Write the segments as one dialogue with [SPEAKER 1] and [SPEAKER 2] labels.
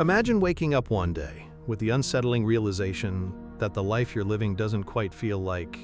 [SPEAKER 1] Imagine waking up one day with the unsettling realization that the life you're living doesn't quite feel like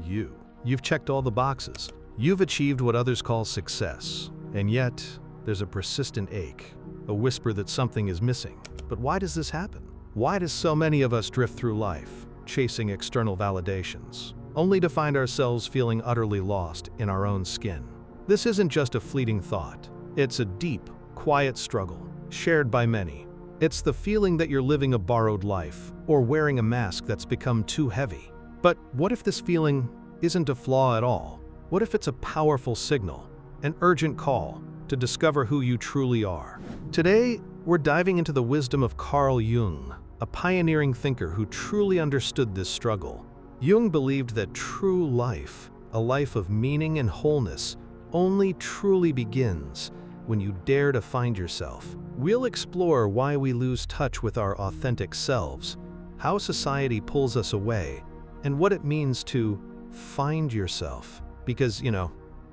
[SPEAKER 1] you. You've checked all the boxes. You've achieved what others call success. And yet, there's a persistent ache, a whisper that something is missing. But why does this happen? Why do so many of us drift through life, chasing external validations, only to find ourselves feeling utterly lost in our own skin? This isn't just a fleeting thought. It's a deep, quiet struggle, shared by many. It's the feeling that you're living a borrowed life, or wearing a mask that's become too heavy. But what if this feeling isn't a flaw at all? What if it's a powerful signal, an urgent call to discover who you truly are? Today, we're diving into the wisdom of Carl Jung, a pioneering thinker who truly understood this struggle. Jung believed that true life, a life of meaning and wholeness, only truly begins when you dare to find yourself. We'll explore why we lose touch with our authentic selves, how society pulls us away, and what it means to find yourself. Because,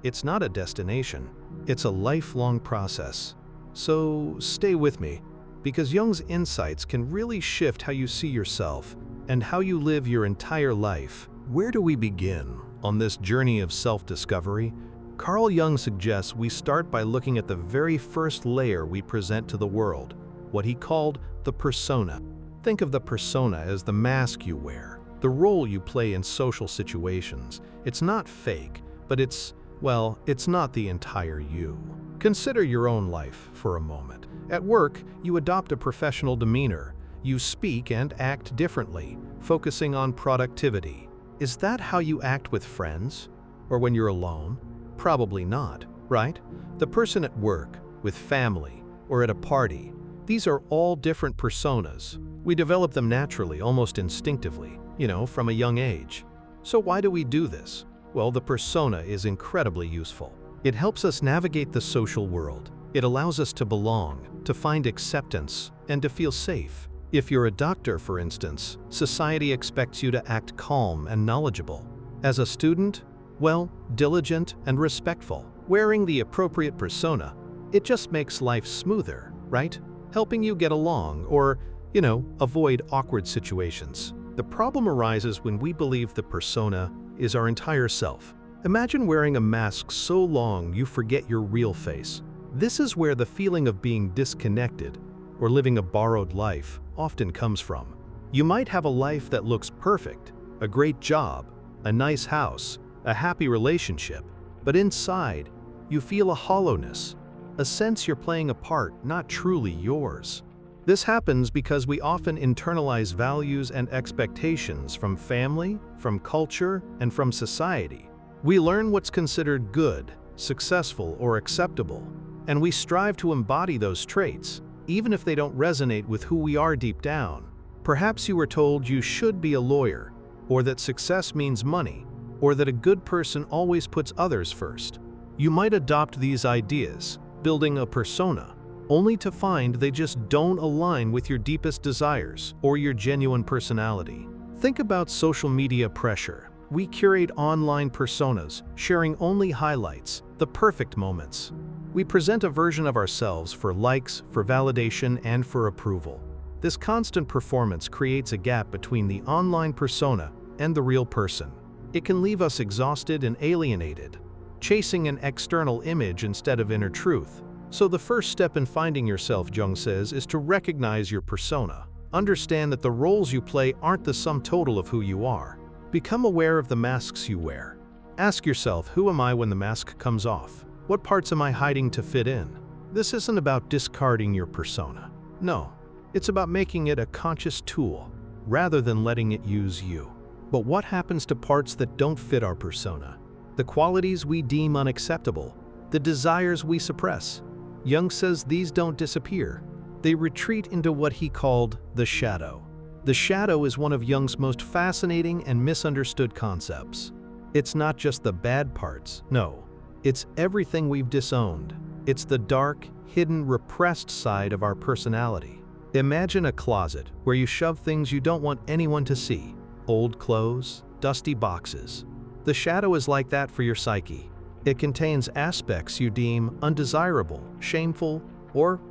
[SPEAKER 1] it's not a destination, it's a lifelong process. So stay with me, because Jung's insights can really shift how you see yourself and how you live your entire life. Where do we begin on this journey of self-discovery? Carl Jung suggests we start by looking at the very first layer we present to the world, what he called the persona. Think of the persona as the mask you wear, the role you play in social situations. It's not fake, but it's not the entire you. Consider your own life for a moment. At work, you adopt a professional demeanor. You speak and act differently, focusing on productivity. Is that how you act with friends? Or when you're alone? Probably not, right? The person at work, with family, or at a party, these are all different personas. We develop them naturally, almost instinctively, from a young age. So why do we do this? Well, the persona is incredibly useful. It helps us navigate the social world. It allows us to belong, to find acceptance, and to feel safe. If you're a doctor, for instance, society expects you to act calm and knowledgeable. As a student, diligent and respectful. Wearing the appropriate persona, it just makes life smoother, right? Helping you get along or, avoid awkward situations. The problem arises when we believe the persona is our entire self. Imagine wearing a mask so long you forget your real face. This is where the feeling of being disconnected or living a borrowed life often comes from. You might have a life that looks perfect, a great job, a nice house, a happy relationship, but inside, you feel a hollowness, a sense you're playing a part not truly yours. This happens because we often internalize values and expectations from family, from culture, and from society. We learn what's considered good, successful, or acceptable, and we strive to embody those traits, even if they don't resonate with who we are deep down. Perhaps you were told you should be a lawyer, or that success means money, or that a good person always puts others first. You might adopt these ideas, building a persona, only to find they just don't align with your deepest desires or your genuine personality. Think about social media pressure. We curate online personas, sharing only highlights, the perfect moments. We present a version of ourselves for likes, for validation, and for approval. This constant performance creates a gap between the online persona and the real person. It can leave us exhausted and alienated, chasing an external image instead of inner truth. So the first step in finding yourself, Jung says, is to recognize your persona. Understand that the roles you play aren't the sum total of who you are. Become aware of the masks you wear. Ask yourself, who am I when the mask comes off? What parts am I hiding to fit in? This isn't about discarding your persona. No, it's about making it a conscious tool, rather than letting it use you. But what happens to parts that don't fit our persona? The qualities we deem unacceptable, the desires we suppress. Jung says these don't disappear. They retreat into what he called the shadow. The shadow is one of Jung's most fascinating and misunderstood concepts. It's not just the bad parts, no. It's everything we've disowned. It's the dark, hidden, repressed side of our personality. Imagine a closet where you shove things you don't want anyone to see. Old clothes, dusty boxes. The shadow is like that for your psyche. It contains aspects you deem undesirable, shameful, or,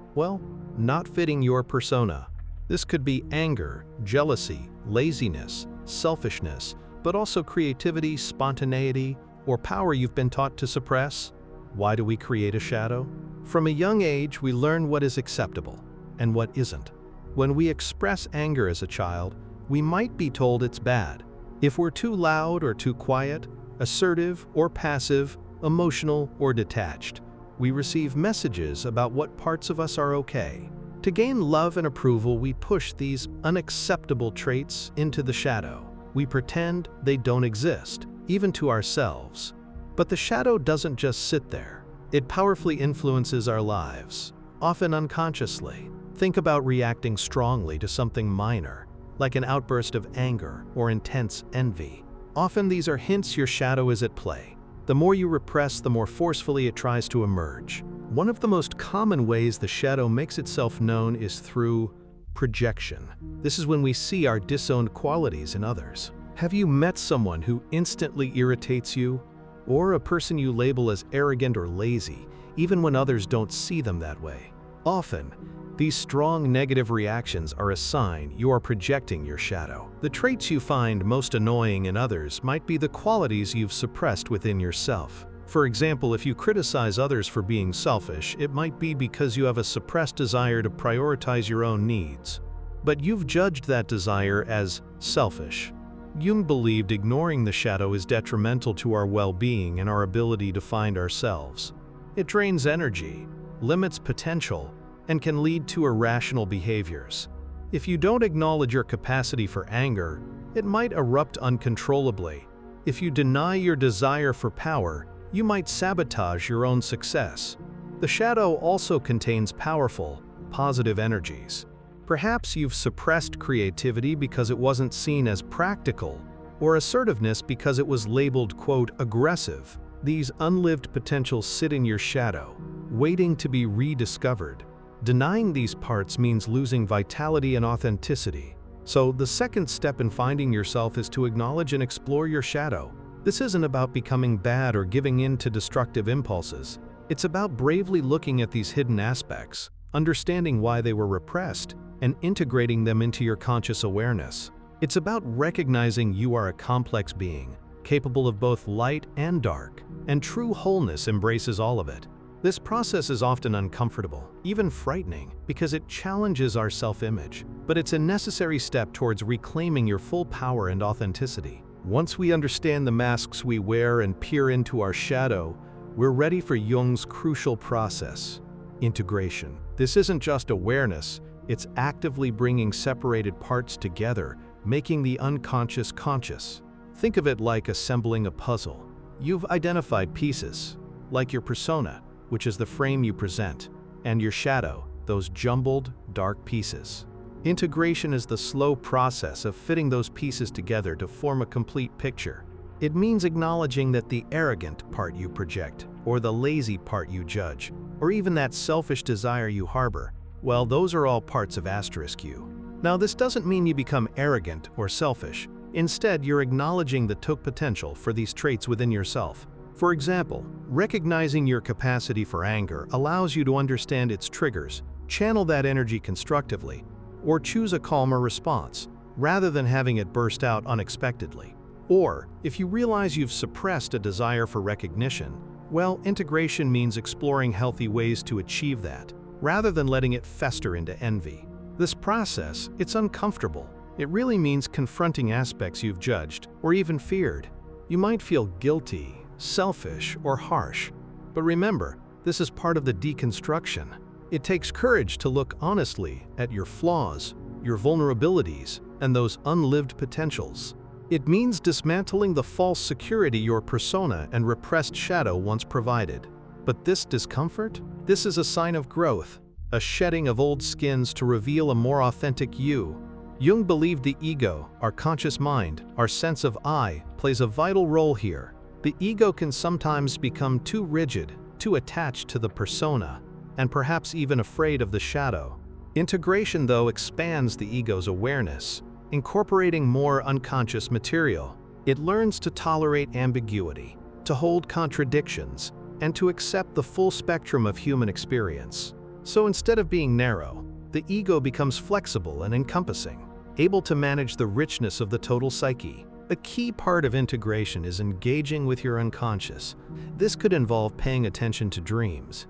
[SPEAKER 1] not fitting your persona. This could be anger, jealousy, laziness, selfishness, but also creativity, spontaneity, or power you've been taught to suppress. Why do we create a shadow? From a young age, we learn what is acceptable and what isn't. When we express anger as a child, we might be told it's bad. If we're too loud or too quiet, assertive or passive, emotional or detached, we receive messages about what parts of us are okay. To gain love and approval, we push these unacceptable traits into the shadow. We pretend they don't exist, even to ourselves. But the shadow doesn't just sit there. It powerfully influences our lives, often unconsciously. Think about reacting strongly to something minor, like an outburst of anger or intense envy. Often these are hints your shadow is at play. The more you repress, the more forcefully it tries to emerge. One of the most common ways the shadow makes itself known is through projection. This is when we see our disowned qualities in others. Have you met someone who instantly irritates you? Or a person you label as arrogant or lazy, even when others don't see them that way? Often, these strong negative reactions are a sign you are projecting your shadow. The traits you find most annoying in others might be the qualities you've suppressed within yourself. For example, if you criticize others for being selfish, it might be because you have a suppressed desire to prioritize your own needs. But you've judged that desire as selfish. Jung believed ignoring the shadow is detrimental to our well-being and our ability to find ourselves. It drains energy, limits potential, and can lead to irrational behaviors. If you don't acknowledge your capacity for anger, it might erupt uncontrollably. If you deny your desire for power, you might sabotage your own success. The shadow also contains powerful, positive energies. Perhaps you've suppressed creativity because it wasn't seen as practical, or assertiveness because it was labeled, quote, aggressive. These unlived potentials sit in your shadow, waiting to be rediscovered. Denying these parts means losing vitality and authenticity. So the second step in finding yourself is to acknowledge and explore your shadow. This isn't about becoming bad or giving in to destructive impulses. It's about bravely looking at these hidden aspects, understanding why they were repressed, and integrating them into your conscious awareness. It's about recognizing you are a complex being, capable of both light and dark, and true wholeness embraces all of it. This process is often uncomfortable, even frightening, because it challenges our self-image, but it's a necessary step towards reclaiming your full power and authenticity. Once we understand the masks we wear and peer into our shadow, we're ready for Jung's crucial process, integration. This isn't just awareness, it's actively bringing separated parts together, making the unconscious conscious. Think of it like assembling a puzzle. You've identified pieces, like your persona, which is the frame you present, and your shadow, those jumbled, dark pieces. Integration is the slow process of fitting those pieces together to form a complete picture. It means acknowledging that the arrogant part you project, or the lazy part you judge, or even that selfish desire you harbor, well, those are all parts of *U. Now, this doesn't mean you become arrogant or selfish. Instead, you're acknowledging the potential for these traits within yourself. For example, recognizing your capacity for anger allows you to understand its triggers, channel that energy constructively, or choose a calmer response, rather than having it burst out unexpectedly. Or, if you realize you've suppressed a desire for recognition, well, integration means exploring healthy ways to achieve that, rather than letting it fester into envy. This process, it's uncomfortable. It really means confronting aspects you've judged, or even feared. You might feel guilty, selfish, or harsh. But remember, this is part of the deconstruction. It takes courage to look honestly at your flaws, your vulnerabilities, and those unlived potentials. It means dismantling the false security your persona and repressed shadow once provided. But this discomfort? This is a sign of growth, a shedding of old skins to reveal a more authentic you. Jung believed the ego, our conscious mind, our sense of I, plays a vital role here. The ego can sometimes become too rigid, too attached to the persona, and perhaps even afraid of the shadow. Integration, though, expands the ego's awareness, incorporating more unconscious material. It learns to tolerate ambiguity, to hold contradictions, and to accept the full spectrum of human experience. So instead of being narrow, the ego becomes flexible and encompassing, able to manage the richness of the total psyche. A key part of integration is engaging with your unconscious. This could involve paying attention to dreams.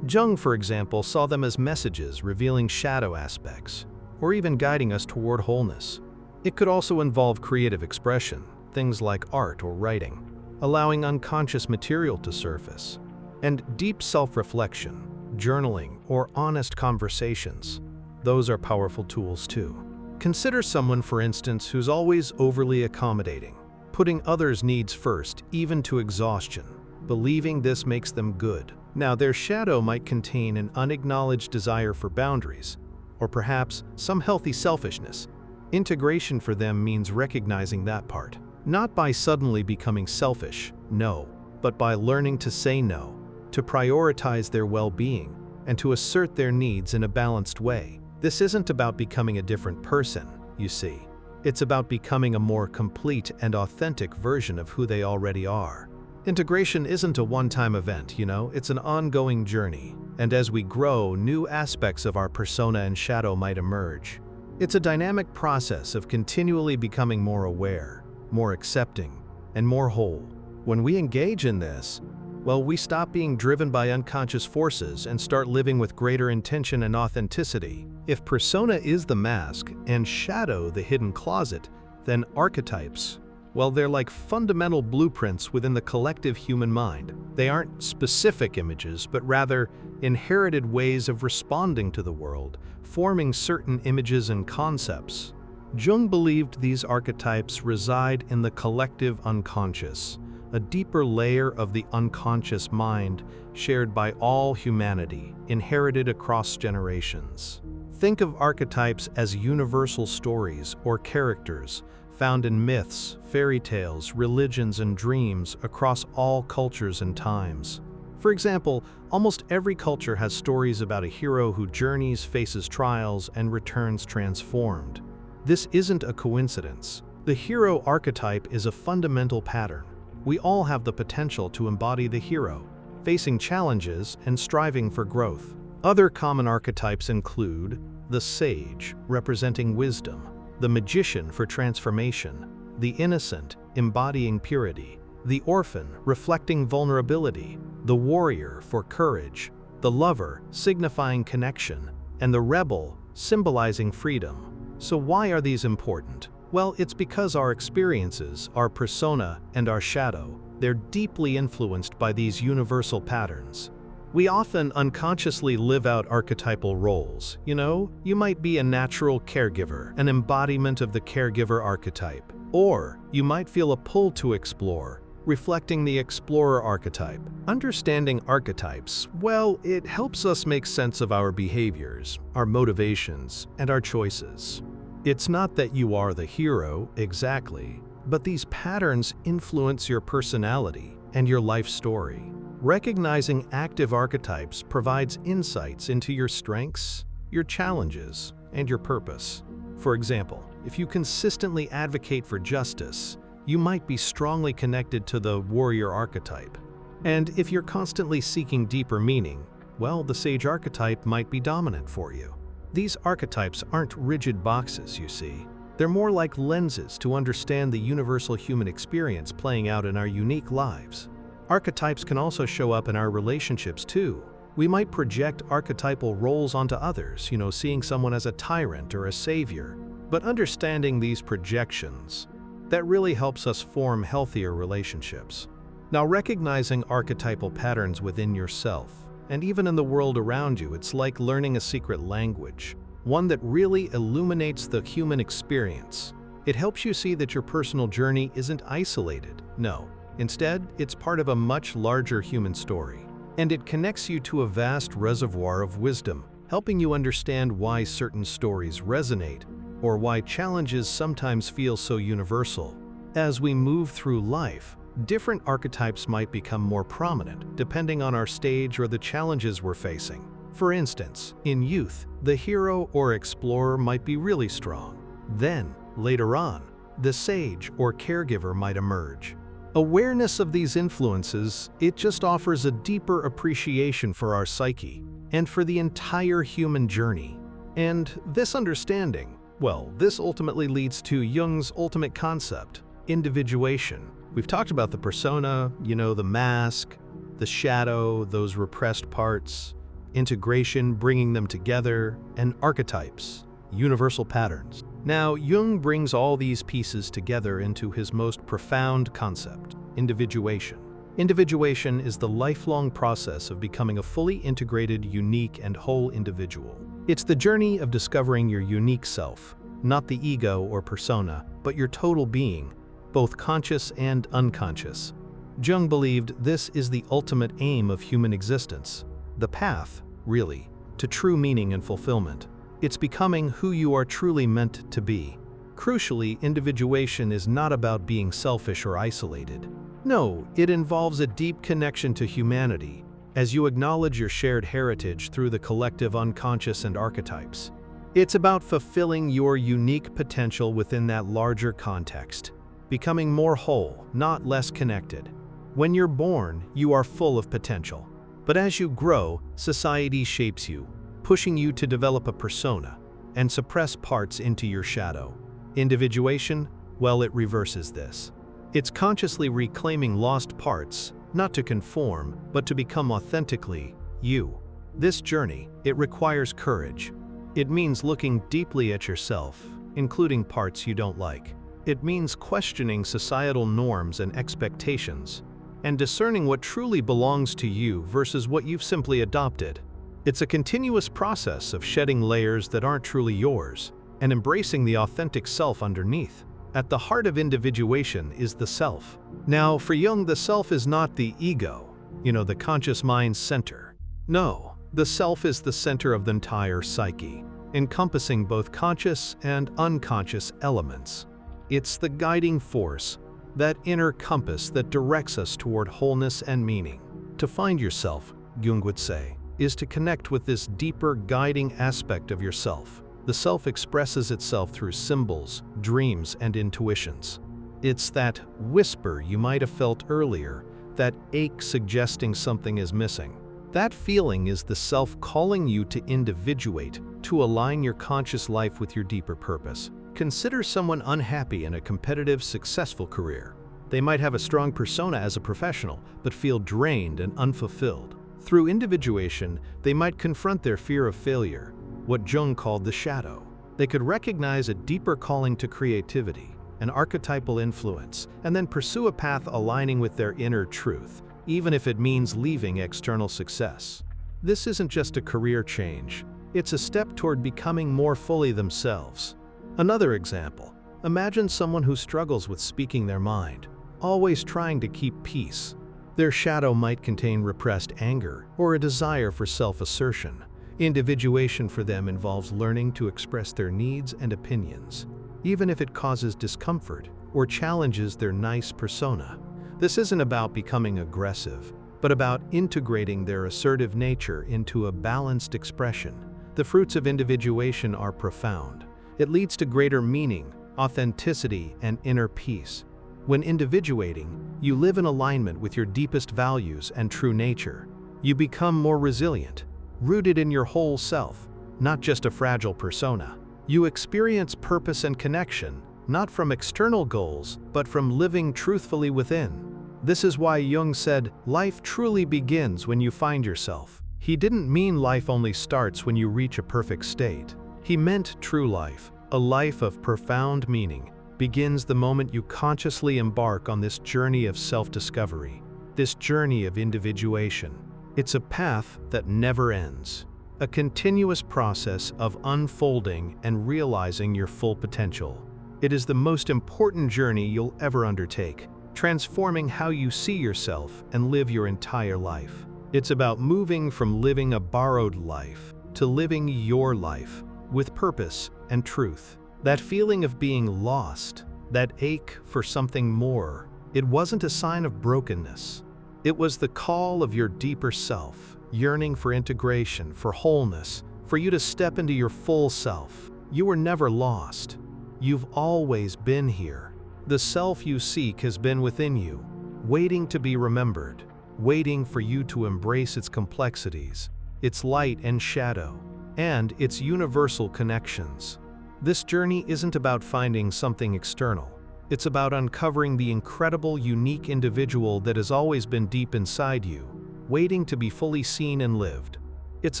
[SPEAKER 1] Jung, for example, saw them as messages revealing shadow aspects, or even guiding us toward wholeness. It could also involve creative expression, things like art or writing, allowing unconscious material to surface, and deep self-reflection, journaling, or honest conversations. Those are powerful tools too. Consider someone, for instance, who's always overly accommodating, putting others' needs first, even to exhaustion, believing this makes them good. Now, their shadow might contain an unacknowledged desire for boundaries, or perhaps some healthy selfishness. Integration for them means recognizing that part, not by suddenly becoming selfish, no, but by learning to say no, to prioritize their well-being, and to assert their needs in a balanced way. This isn't about becoming a different person, you see. It's about becoming a more complete and authentic version of who they already are. Integration isn't a one-time event, it's an ongoing journey. And as we grow, new aspects of our persona and shadow might emerge. It's a dynamic process of continually becoming more aware, more accepting, and more whole. When we engage in this, well, we stop being driven by unconscious forces and start living with greater intention and authenticity. If persona is the mask and shadow the hidden closet, then archetypes, well, they're like fundamental blueprints within the collective human mind. They aren't specific images, but rather inherited ways of responding to the world, forming certain images and concepts. Jung believed these archetypes reside in the collective unconscious, a deeper layer of the unconscious mind shared by all humanity, inherited across generations. Think of archetypes as universal stories or characters found in myths, fairy tales, religions, and dreams across all cultures and times. For example, almost every culture has stories about a hero who journeys, faces trials, and returns transformed. This isn't a coincidence. The hero archetype is a fundamental pattern. We all have the potential to embody the hero, facing challenges and striving for growth. Other common archetypes include the sage, representing wisdom, the magician for transformation, the innocent, embodying purity, the orphan, reflecting vulnerability, the warrior for courage, the lover, signifying connection, and the rebel, symbolizing freedom. So why are these important? Well, it's because our experiences, our persona, and our shadow, they're deeply influenced by these universal patterns. We often unconsciously live out archetypal roles. You might be a natural caregiver, an embodiment of the caregiver archetype. Or you might feel a pull to explore, reflecting the explorer archetype. Understanding archetypes, well, it helps us make sense of our behaviors, our motivations, and our choices. It's not that you are the hero, exactly, but these patterns influence your personality and your life story. Recognizing active archetypes provides insights into your strengths, your challenges, and your purpose. For example, if you consistently advocate for justice, you might be strongly connected to the warrior archetype. And if you're constantly seeking deeper meaning, well, the sage archetype might be dominant for you. These archetypes aren't rigid boxes, you see. They're more like lenses to understand the universal human experience playing out in our unique lives. Archetypes can also show up in our relationships too. We might project archetypal roles onto others, seeing someone as a tyrant or a savior. But understanding these projections, that really helps us form healthier relationships. Now, recognizing archetypal patterns within yourself, and even in the world around you, it's like learning a secret language, one that really illuminates the human experience. It helps you see that your personal journey isn't isolated. No, instead, it's part of a much larger human story. And it connects you to a vast reservoir of wisdom, helping you understand why certain stories resonate, or why challenges sometimes feel so universal. As we move through life, different archetypes might become more prominent, depending on our stage or the challenges we're facing. For instance, in youth, the hero or explorer might be really strong. Then, later on, the sage or caregiver might emerge. Awareness of these influences, it just offers a deeper appreciation for our psyche and for the entire human journey. And this understanding, well, this ultimately leads to Jung's ultimate concept, individuation. We've talked about the persona, the mask, the shadow, those repressed parts, integration, bringing them together, and archetypes, universal patterns. Now, Jung brings all these pieces together into his most profound concept, individuation. Individuation is the lifelong process of becoming a fully integrated, unique, and whole individual. It's the journey of discovering your unique self, not the ego or persona, but your total being, both conscious and unconscious. Jung believed this is the ultimate aim of human existence, the path, really, to true meaning and fulfillment. It's becoming who you are truly meant to be. Crucially, individuation is not about being selfish or isolated. No, it involves a deep connection to humanity, as you acknowledge your shared heritage through the collective unconscious and archetypes. It's about fulfilling your unique potential within that larger context, becoming more whole, not less connected. When you're born, you are full of potential. But as you grow, society shapes you, pushing you to develop a persona and suppress parts into your shadow. Individuation, well, it reverses this. It's consciously reclaiming lost parts, not to conform, but to become authentically you. This journey, it requires courage. It means looking deeply at yourself, including parts you don't like. It means questioning societal norms and expectations, and discerning what truly belongs to you versus what you've simply adopted. It's a continuous process of shedding layers that aren't truly yours, and embracing the authentic self underneath. At the heart of individuation is the self. Now, for Jung, the self is not the ego, the conscious mind's center. No, the self is the center of the entire psyche, encompassing both conscious and unconscious elements. It's the guiding force, that inner compass that directs us toward wholeness and meaning. To find yourself, Jung would say, is to connect with this deeper guiding aspect of yourself. The self expresses itself through symbols, dreams, and intuitions. It's that whisper you might have felt earlier, that ache suggesting something is missing. That feeling is the self calling you to individuate, to align your conscious life with your deeper purpose. Consider someone unhappy in a competitive, successful career. They might have a strong persona as a professional, but feel drained and unfulfilled. Through individuation, they might confront their fear of failure, what Jung called the shadow. They could recognize a deeper calling to creativity, an archetypal influence, and then pursue a path aligning with their inner truth, even if it means leaving external success. This isn't just a career change, it's a step toward becoming more fully themselves. Another example, imagine someone who struggles with speaking their mind, always trying to keep peace. Their shadow might contain repressed anger or a desire for self-assertion. Individuation for them involves learning to express their needs and opinions, even if it causes discomfort or challenges their nice persona. This isn't about becoming aggressive, but about integrating their assertive nature into a balanced expression. The fruits of individuation are profound. It leads to greater meaning, authenticity, and inner peace. When individuating, you live in alignment with your deepest values and true nature. You become more resilient, rooted in your whole self, not just a fragile persona. You experience purpose and connection, not from external goals, but from living truthfully within. This is why Jung said, life truly begins when you find yourself. He didn't mean life only starts when you reach a perfect state. He meant true life, a life of profound meaning, begins the moment you consciously embark on this journey of self-discovery, this journey of individuation. It's a path that never ends, a continuous process of unfolding and realizing your full potential. It is the most important journey you'll ever undertake, transforming how you see yourself and live your entire life. It's about moving from living a borrowed life to living your life with purpose and truth. That feeling of being lost, that ache for something more, it wasn't a sign of brokenness. It was the call of your deeper self, yearning for integration, for wholeness, for you to step into your full self. You were never lost. You've always been here. The self you seek has been within you, waiting to be remembered, waiting for you to embrace its complexities, its light and shadow, and its universal connections. This journey isn't about finding something external. It's about uncovering the incredible, unique individual that has always been deep inside you, waiting to be fully seen and lived. It's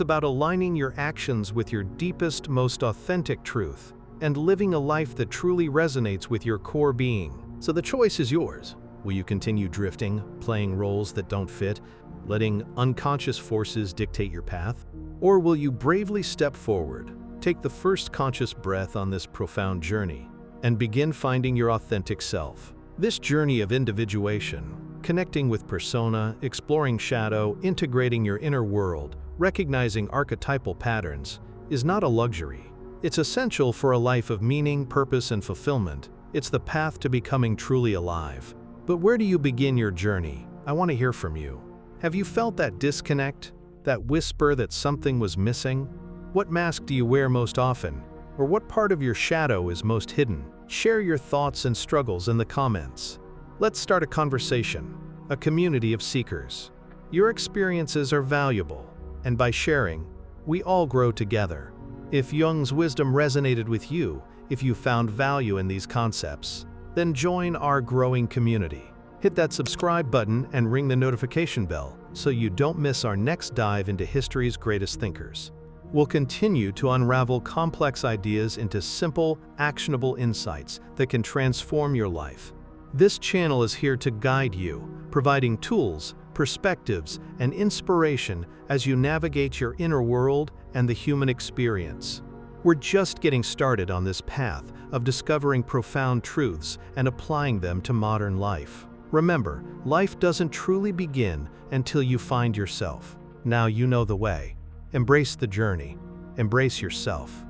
[SPEAKER 1] about aligning your actions with your deepest, most authentic truth, and living a life that truly resonates with your core being. So the choice is yours. Will you continue drifting, playing roles that don't fit, letting unconscious forces dictate your path? Or will you bravely step forward, take the first conscious breath on this profound journey, and begin finding your authentic self? This journey of individuation, connecting with persona, exploring shadow, integrating your inner world, recognizing archetypal patterns, is not a luxury. It's essential for a life of meaning, purpose, and fulfillment. It's the path to becoming truly alive. But where do you begin your journey? I want to hear from you. Have you felt that disconnect? That whisper that something was missing? What mask do you wear most often? Or what part of your shadow is most hidden? Share your thoughts and struggles in the comments. Let's start a conversation, a community of seekers. Your experiences are valuable, and by sharing, we all grow together. If Jung's wisdom resonated with you, if you found value in these concepts, then join our growing community. Hit that subscribe button and ring the notification bell so you don't miss our next dive into history's greatest thinkers. We'll continue to unravel complex ideas into simple, actionable insights that can transform your life. This channel is here to guide you, providing tools, perspectives, and inspiration as you navigate your inner world and the human experience. We're just getting started on this path of discovering profound truths and applying them to modern life. Remember, life doesn't truly begin until you find yourself. Now you know the way. Embrace the journey. Embrace yourself.